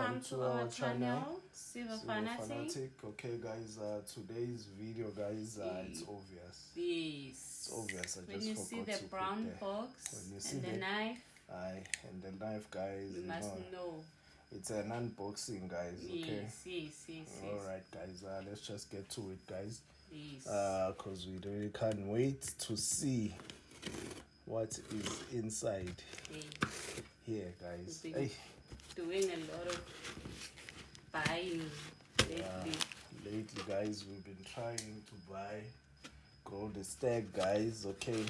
welcome to our channel, Silver Fanatic. Okay guys, today's video guys, it's obvious. It's obvious. When you see the brown box when you and see the knife, and the knife guys, you must know it's an unboxing guys. Okay, yes. Alright guys, let's just get to it guys. Yes. Because we really can't wait to see what is inside here guys. Doing a lot of buying lately. Lately guys, we've been trying to buy gold stack guys. Okay,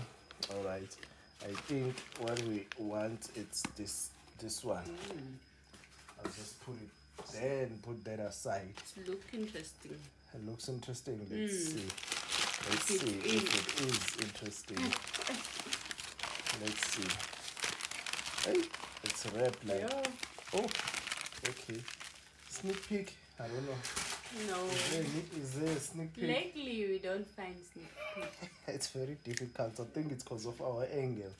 all right, I think what we want, it's this one. I'll just put it there and put that aside. Look interesting. It looks interesting. Let's see if it is interesting. Let's see. Hey, it's wrapped like oh, okay. Sneak peek. I don't know. No. Is there a sneak peek? Lately, we don't find sneak peek. It's very difficult. I think it's because of our angle.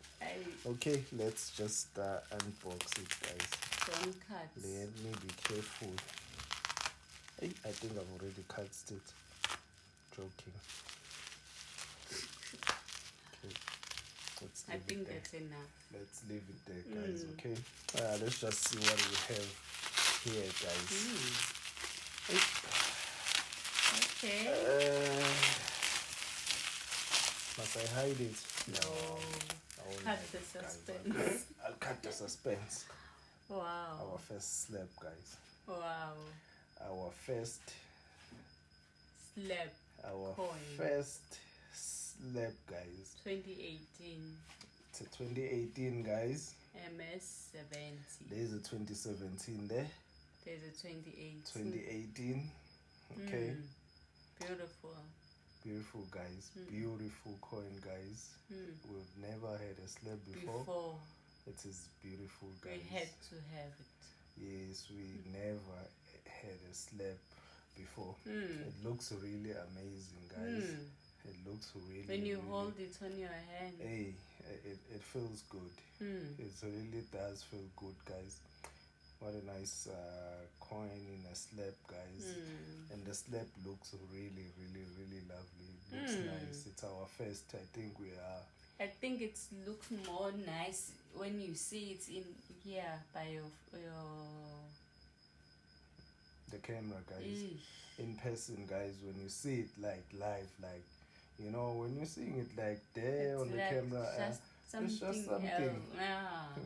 Okay, let's just unbox it, guys. Don't cut. Let me be careful. Hey, I think I've already cut it. Joking. Okay. I think that's enough. Let's leave it there, guys. Okay. Let's just see what we have here, guys. Okay. Must I hide it? No. Cut the suspense. I'll cut the suspense. Wow. Our first slab, guys. Wow. Our first slab. Our coin. First slab, guys. 2018. It's a 2018, guys. MS70. There's a 2017 there. There's a 2018. 2018. Okay. Beautiful, guys. Beautiful coin, guys. We've never had a slab before. It is beautiful, guys. We had to have it. Yes, we never had a slab before. It looks really amazing, guys. It looks really. When you hold it on your hand. Hey, it feels good. It really does feel good, guys. What a nice coin in a slab, guys. And the slab looks really lovely. It looks nice. It's our first. I think we are. I think it looks more nice when you see it in here by your the camera, guys. In person, guys. When you see it like live, like when you're seeing it like there it's on the like camera, it's just something.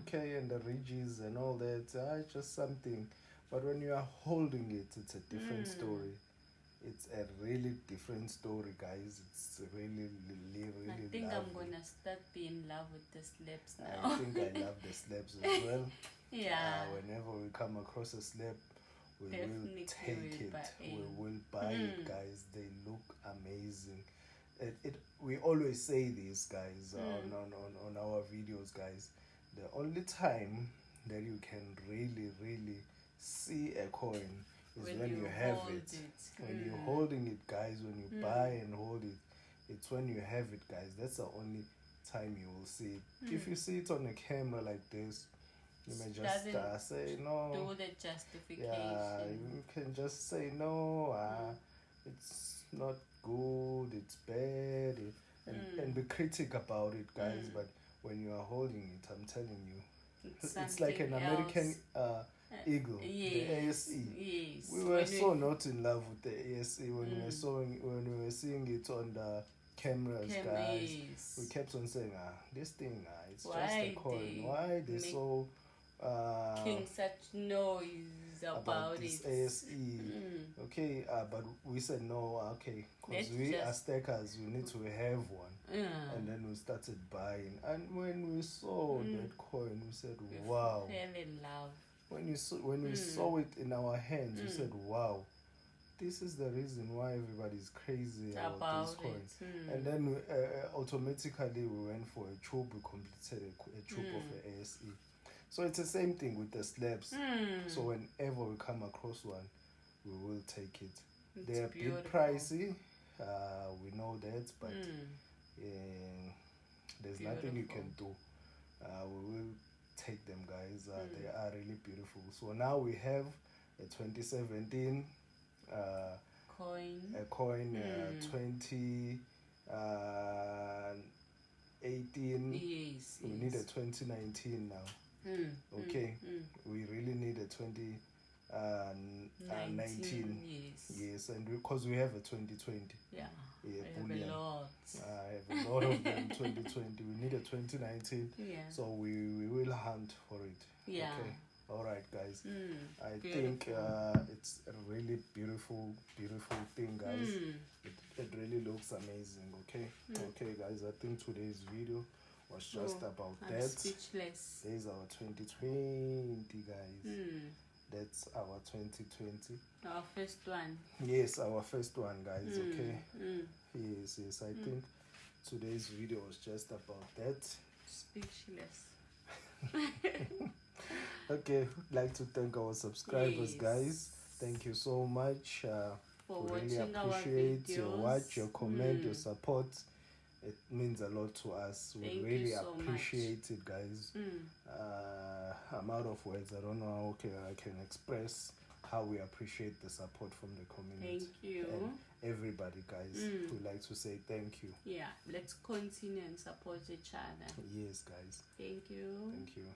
Okay, and the ridges and all that, it's just something. But when you are holding it, it's a different story. It's a really different story, guys. It's really I think lovely. I'm gonna start being in love with the slabs now. I think I love the slabs as well. Whenever we come across a slab, we will take it. We will buy it, guys. They look amazing. We always say this, guys, on our videos, guys. The only time that you can really see a coin is when you have it. When you're holding it, guys, when you buy and hold it, it's when you have it, guys. That's the only time you will see it. If you see it on a camera like this, you may just say no. Do the justification. Yeah, you can just say no. It's not good. It's bad, and be critic about it, guys. But when you are holding it, I'm telling you, it's like an American eagle, the ASE. Yes. We were so not in love with the ASE when we were seeing it on the cameras, guys. We kept on saying, this thing, it's just a coin. Why they so making such noise about this it? ASE. Okay, but we said no. Okay, because we are stackers, we need to have one. And then we started buying, and when we saw that coin, we said, wow. We fell in love. When we saw it in our hands, we said, wow, this is the reason why everybody's crazy about these coins. And then we, automatically we went for a tube. We completed a tube of the ASE. So it's the same thing with the slabs. So whenever we come across one, we will take it. They're a bit pricey. We know that, but there's nothing you can do. We will take them, guys. They are really beautiful. So now we have a 2017 coin. A coin, 2018. Yes, we need a 2019 now. Okay, we really need a 2019. Yes, and because we have a 2020. Yeah, bullion. I have a lot of them. 2020. We need a 2019. Yeah. So we will hunt for it. Yeah. Okay. All right, guys. I beautiful. think it's a really beautiful thing, guys. It really looks amazing. Okay. Okay, guys. I think today's video was just about I'm that. Speechless. There's our 2020, guys. That's our 2020. Our first one. Yes, our first one, guys. Okay. Yes. I think today's video was just about that. Speechless. Okay, I'd like to thank our subscribers, guys. Thank you so much. For really watching appreciate our your watch, your comment, your support. It means a lot to us. We really so appreciate it, guys. I'm out of words. I don't know how I can express how we appreciate the support from the community. Thank you. And everybody, guys. We'd like to say thank you. Yeah, let's continue and support each other. Yes, guys. Thank you. Thank you.